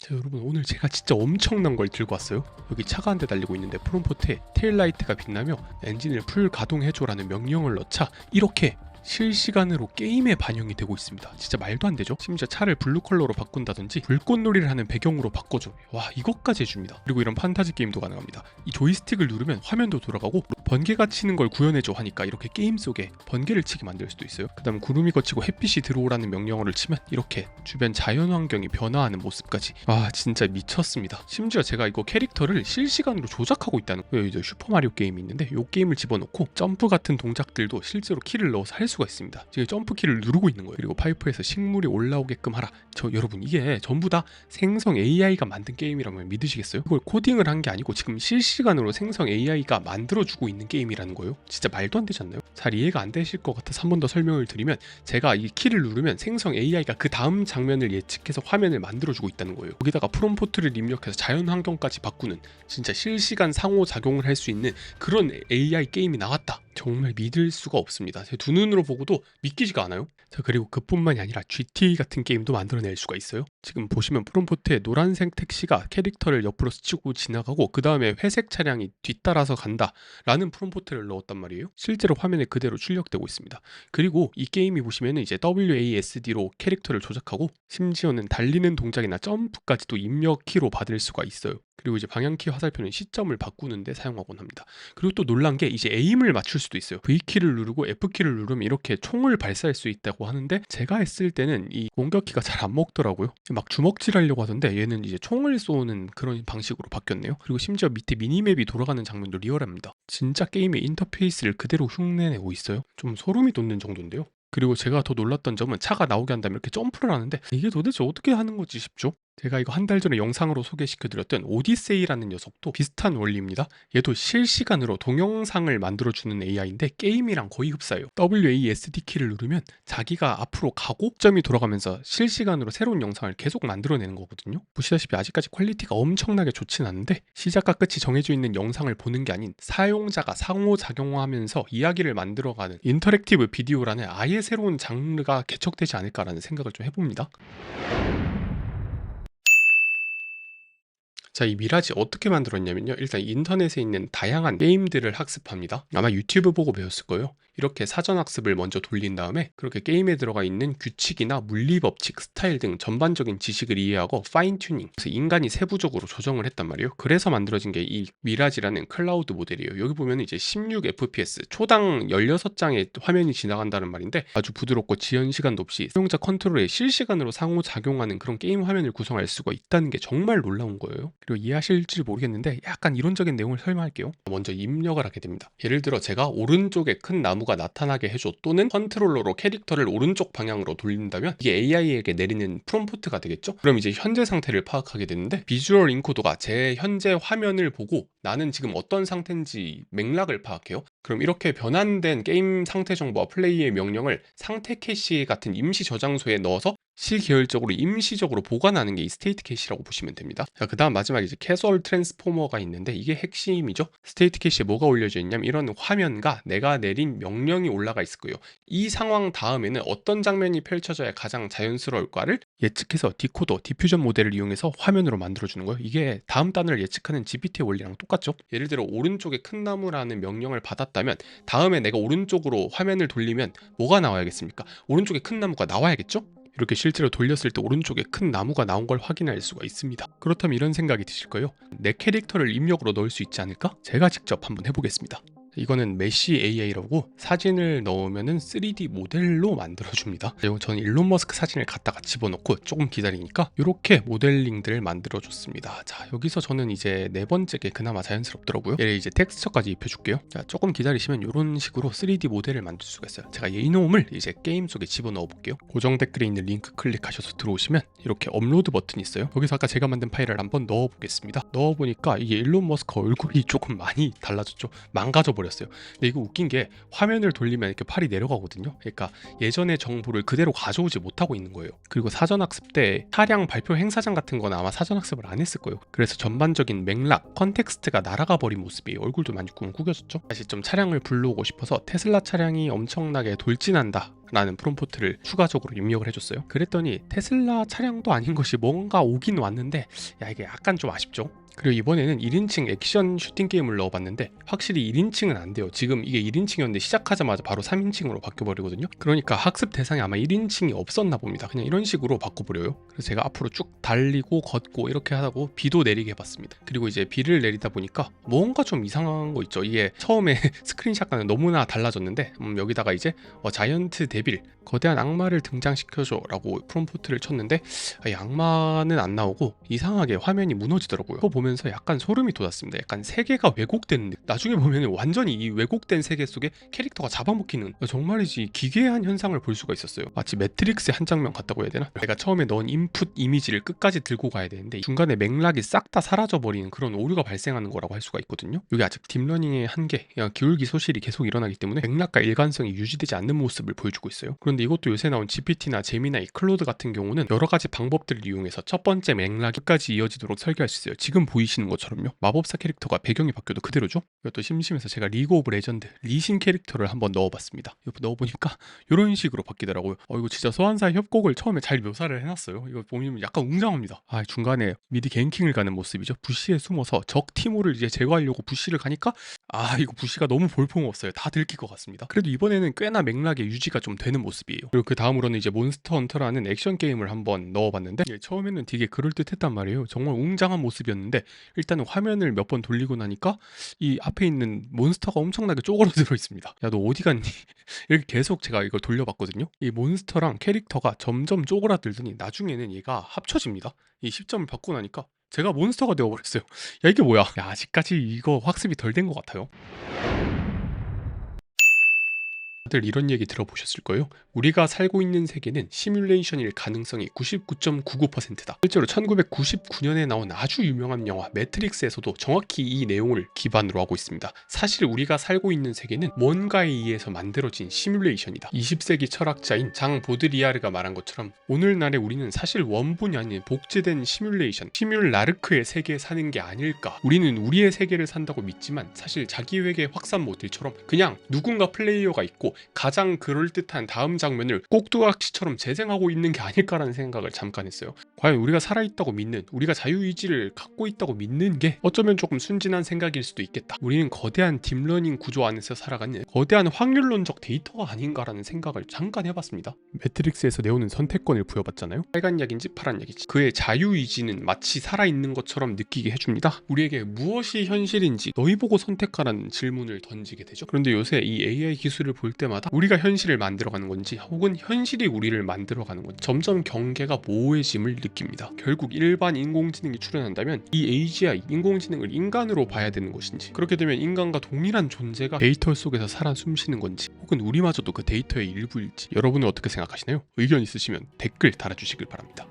자, 여러분 오늘 제가 진짜 엄청난 걸 들고 왔어요. 여기 차가 한 대 달리고 있는데 프롬프트에 테일라이트가 빛나며 엔진을 풀 가동해줘라는 명령을 넣자 이렇게 실시간으로 게임에 반영이 되고 있습니다. 진짜 말도 안 되죠? 심지어 차를 블루 컬러로 바꾼다든지 불꽃놀이를 하는 배경으로 바꿔줘. 와, 이것까지 해줍니다. 그리고 이런 판타지 게임도 가능합니다. 이 조이스틱을 누르면 화면도 돌아가고 번개가 치는 걸 구현해줘 하니까 이렇게 게임 속에 번개를 치게 만들 수도 있어요. 그 다음 구름이 걷히고 햇빛이 들어오라는 명령어를 치면 이렇게 주변 자연환경이 변화하는 모습까지. 와, 진짜 미쳤습니다. 심지어 제가 이거 캐릭터를 실시간으로 조작하고 있다는 거예요. 이제 슈퍼마리오 게임이 있는데 이 게임을 집어넣고 점프 같은 동작들도 실제로 키를 넣어서 할 수가 있습니다. 지금 점프 키를 누르고 있는 거예요. 그리고 파이프에서 식물이 올라오게끔 하라. 여러분 이게 전부 다 생성 AI가 만든 게임이라면 믿으시겠어요? 이걸 코딩을 한 게 아니고 지금 실시간으로 생성 AI가 만들어주고 있는 게임이라는 거예요. 진짜 말도 안 되지 않나요? 잘 이해가 안 되실 것 같아서 한 번 더 설명을 드리면, 제가 이 키를 누르면 생성 AI가 그 다음 장면을 예측해서 화면을 만들어주고 있다는 거예요. 여기다가 프롬프트를 입력해서 자연 환경까지 바꾸는 진짜 실시간 상호작용을 할 수 있는 그런 AI 게임이 나왔다. 정말 믿을 수가 없습니다. 제 두 눈으로 보고도 믿기지가 않아요. 자, 그리고 그뿐만이 아니라 GTA 같은 게임도 만들어낼 수가 있어요. 지금 보시면 프롬프트에 노란색 택시가 캐릭터를 옆으로 스치고 지나가고 그 다음에 회색 차량이 뒤따라서 간다 라는 프롬프트를 넣었단 말이에요. 실제로 화면에 그대로 출력되고 있습니다. 그리고 이 게임이 보시면 이제 WASD로 캐릭터를 조작하고 심지어는 달리는 동작이나 점프까지도 입력 키로 받을 수가 있어요. 그리고 이제 방향키 화살표는 시점을 바꾸는데 사용하곤 합니다. 그리고 또 놀란 게 이제 에임을 맞출 수도 있어요. V키를 누르고 F키를 누르면 이렇게 총을 발사할 수 있다고 하는데, 제가 했을 때는 이 공격키가 잘 안 먹더라고요. 막 주먹질 하려고 하던데 얘는 이제 총을 쏘는 그런 방식으로 바뀌었네요. 그리고 심지어 밑에 미니맵이 돌아가는 장면도 리얼합니다. 진짜 게임의 인터페이스를 그대로 흉내내고 있어요. 좀 소름이 돋는 정도인데요. 그리고 제가 더 놀랐던 점은 차가 나오게 한다면 이렇게 점프를 하는데 이게 도대체 어떻게 하는 거지 싶죠? 제가 이거 한 달 전에 영상으로 소개시켜드렸던 오디세이라는 녀석도 비슷한 원리입니다. 얘도 실시간으로 동영상을 만들어주는 AI인데 게임이랑 거의 흡사해요. WASD 키를 누르면 자기가 앞으로 가고 점이 돌아가면서 실시간으로 새로운 영상을 계속 만들어내는 거거든요. 보시다시피 아직까지 퀄리티가 엄청나게 좋진 않은데, 시작과 끝이 정해져 있는 영상을 보는 게 아닌 사용자가 상호작용하면서 이야기를 만들어가는 인터랙티브 비디오라는 아예 새로운 장르가 개척되지 않을까라는 생각을 좀 해봅니다. 자, 이 미라지 어떻게 만들었냐면요. 일단 인터넷에 있는 다양한 게임들을 학습합니다. 아마 유튜브 보고 배웠을 거예요. 이렇게 사전 학습을 먼저 돌린 다음에 그렇게 게임에 들어가 있는 규칙이나 물리 법칙, 스타일 등 전반적인 지식을 이해하고 파인 튜닝, 그래서 인간이 세부적으로 조정을 했단 말이에요. 그래서 만들어진 게 이 미라지라는 클라우드 모델이에요. 여기 보면 이제 16fps, 초당 16장의 화면이 지나간다는 말인데, 아주 부드럽고 지연 시간도 없이 사용자 컨트롤에 실시간으로 상호작용하는 그런 게임 화면을 구성할 수가 있다는 게 정말 놀라운 거예요. 그리고 이해하실지 모르겠는데 약간 이론적인 내용을 설명할게요. 먼저 입력을 하게 됩니다. 예를 들어 제가 오른쪽에 큰 나무가 나타나게 해줘, 또는 컨트롤러로 캐릭터를 오른쪽 방향으로 돌린다면 이게 AI에게 내리는 프롬프트가 되겠죠? 그럼 이제 현재 상태를 파악하게 되는데, 비주얼 인코더가 제 현재 화면을 보고 나는 지금 어떤 상태인지 맥락을 파악해요. 그럼 이렇게 변환된 게임 상태 정보와 플레이의 명령을 상태 캐시 같은 임시 저장소에 넣어서 시계열적으로 임시적으로 보관하는 게 이 스테이트 캐시라고 보시면 됩니다. 자, 그 다음 마지막에 이제 캐주얼 트랜스포머가 있는데 이게 핵심이죠. 스테이트 캐시에 뭐가 올려져 있냐면 이런 화면과 내가 내린 명령이 올라가 있을 거예요. 이 상황 다음에는 어떤 장면이 펼쳐져야 가장 자연스러울까를 예측해서 디코더, 디퓨전 모델을 이용해서 화면으로 만들어주는 거예요. 이게 다음 단어를 예측하는 GPT의 원리랑 똑같죠. 예를 들어 오른쪽에 큰 나무라는 명령을 받았다면 다음에 내가 오른쪽으로 화면을 돌리면 뭐가 나와야겠습니까? 오른쪽에 큰 나무가 나와야겠죠? 이렇게 실제로 돌렸을 때 오른쪽에 큰 나무가 나온 걸 확인할 수가 있습니다. 그렇다면 이런 생각이 드실 거예요. 내 캐릭터를 입력으로 넣을 수 있지 않을까? 제가 직접 한번 해보겠습니다. 이거는 메시 AI라고 사진을 넣으면은 3D 모델로 만들어줍니다. 그리고 저는 일론 머스크 사진을 갖다가 집어넣고 조금 기다리니까 이렇게 모델링들을 만들어줬습니다. 자, 여기서 저는 이제 네 번째 게 그나마 자연스럽더라고요. 얘를 이제 텍스처까지 입혀줄게요. 자, 조금 기다리시면 이런 식으로 3D 모델을 만들 수가 있어요. 제가 이놈을 이제 게임 속에 집어넣어 볼게요. 고정 댓글에 있는 링크 클릭하셔서 들어오시면 이렇게 업로드 버튼이 있어요. 여기서 아까 제가 만든 파일을 한번 넣어보겠습니다. 넣어보니까 이게 일론 머스크 얼굴이 조금 많이 달라졌죠. 망가져버렸어요. 바꿔버렸어요. 근데 이거 웃긴 게 화면을 돌리면 이렇게 팔이 내려가거든요. 그러니까 예전의 정보를 그대로 가져오지 못하고 있는 거예요. 그리고 사전학습 때 차량 발표 행사장 같은 건 아마 사전학습을 안 했을 거예요. 그래서 전반적인 맥락, 컨텍스트가 날아가 버린 모습이에요. 얼굴도 많이 구겨졌죠. 다시 좀 차량을 불러오고 싶어서 테슬라 차량이 엄청나게 돌진한다 라는 프롬프트를 추가적으로 입력을 해줬어요. 그랬더니 테슬라 차량도 아닌 것이 뭔가 오긴 왔는데 야 이게 약간 좀 아쉽죠. 그리고 이번에는 1인칭 액션 슈팅 게임을 넣어봤는데 확실히 1인칭은 안 돼요. 지금 이게 1인칭이었는데 시작하자마자 바로 3인칭으로 바뀌어버리거든요. 그러니까 학습 대상이 아마 1인칭이 없었나 봅니다. 그냥 이런 식으로 바꿔버려요. 그래서 제가 앞으로 쭉 달리고 걷고 이렇게 하다고 비도 내리게 해봤습니다. 그리고 이제 비를 내리다 보니까 뭔가 좀 이상한 거 있죠. 이게 처음에 스크린샷과는 너무나 달라졌는데 여기다가 이제 자이언트 데빌, 거대한 악마를 등장시켜줘 라고 프롬프트를 쳤는데 이 악마는 안 나오고 이상하게 화면이 무너지더라고요. 그거 보면서 약간 소름이 돋았습니다. 약간 세계가 왜곡된 나중에 보면 완전히 이 왜곡된 세계 속에 캐릭터가 잡아먹히는 정말이지 기괴한 현상을 볼 수가 있었어요. 마치 매트릭스의 한 장면 같다고 해야 되나? 내가 처음에 넣은 인풋 이미지를 끝까지 들고 가야 되는데 중간에 맥락이 싹 다 사라져버리는 그런 오류가 발생하는 거라고 할 수가 있거든요. 이게 아직 딥러닝의 한계, 기울기 소실이 계속 일어나기 때문에 맥락과 일관성이 유지되지 않는 모습을 보여주고 있어요. 그런데 이것도 요새 나온 GPT나 제미나이, 클로드 같은 경우는 여러 가지 방법들을 이용해서 첫 번째 맥락이 끝까지 이어지도록 설계할 수 있어요. 지금 보이시는 것처럼요. 마법사 캐릭터가 배경이 바뀌어도 그대로죠. 이것도 심심해서 제가 리그 오브 레전드 리신 캐릭터를 한번 넣어봤습니다. 이거 넣어보니까 이런 식으로 바뀌더라고요. 이거 진짜 소환사의 협곡을 처음에 잘 묘사를 해놨어요. 이거 보면 약간 웅장합니다. 중간에 미리 갱킹을 가는 모습이죠. 부시에 숨어서 적 티모를 이제 제거하려고 부시를 가니까 이거 부시가 너무 볼품없어요. 다 들킬 것 같습니다. 그래도 이번에는 꽤나 맥락의 유지가 좀 되는 모습이에요. 그리고 그 다음으로는 이제 몬스터 헌터라는 액션 게임을 한번 넣어봤는데 처음에는 되게 그럴듯했단 말이에요. 정말 웅장한 모습이었는데 일단은 화면을 몇 번 돌리고 나니까 이 앞에 있는 몬스터가 엄청나게 쪼그라들어 있습니다. 야 너 어디 갔니? 이렇게 계속 제가 이걸 돌려봤거든요. 이 몬스터랑 캐릭터가 점점 쪼그라들더니 나중에는 얘가 합쳐집니다. 이 시점을 받고 나니까 제가 몬스터가 되어버렸어요. 야 이게 뭐야? 야 아직까지 이거 학습이 덜 된 것 같아요. 다들 이런 얘기 들어보셨을 거예요. 우리가 살고 있는 세계는 시뮬레이션일 가능성이 99.99%다. 실제로 1999년에 나온 아주 유명한 영화 매트릭스에서도 정확히 이 내용을 기반으로 하고 있습니다. 사실 우리가 살고 있는 세계는 뭔가에 의해서 만들어진 시뮬레이션이다. 20세기 철학자인 장 보드리아르가 말한 것처럼 오늘날의 우리는 사실 원본이 아닌 복제된 시뮬레이션, 시뮬라르크의 세계에 사는 게 아닐까. 우리는 우리의 세계를 산다고 믿지만 사실 자기회계 확산 모델처럼 그냥 누군가 플레이어가 있고 가장 그럴듯한 다음 장면을 꼭두각시처럼 재생하고 있는 게 아닐까라는 생각을 잠깐 했어요. 과연 우리가 살아있다고 믿는, 우리가 자유의지를 갖고 있다고 믿는 게 어쩌면 조금 순진한 생각일 수도 있겠다. 우리는 거대한 딥러닝 구조 안에서 살아가는 거대한 확률론적 데이터가 아닌가라는 생각을 잠깐 해봤습니다. 매트릭스에서 네오는 선택권을 부여받잖아요. 빨간 약인지 파란 약인지 그의 자유의지는 마치 살아있는 것처럼 느끼게 해줍니다. 우리에게 무엇이 현실인지 너희 보고 선택하라는 질문을 던지게 되죠. 그런데 요새 이 AI 기술을 볼 때마다 우리가 현실을 만들어가는 건지 혹은 현실이 우리를 만들어가는 건지 점점 경계가 모호해짐을 느낍니다. 결국 일반 인공지능이 출현한다면 이 AGI, 인공지능을 인간으로 봐야 되는 것인지 그렇게 되면 인간과 동일한 존재가 데이터 속에서 살아 숨쉬는 건지 혹은 우리마저도 그 데이터의 일부일지 여러분은 어떻게 생각하시나요? 의견 있으시면 댓글 달아주시길 바랍니다.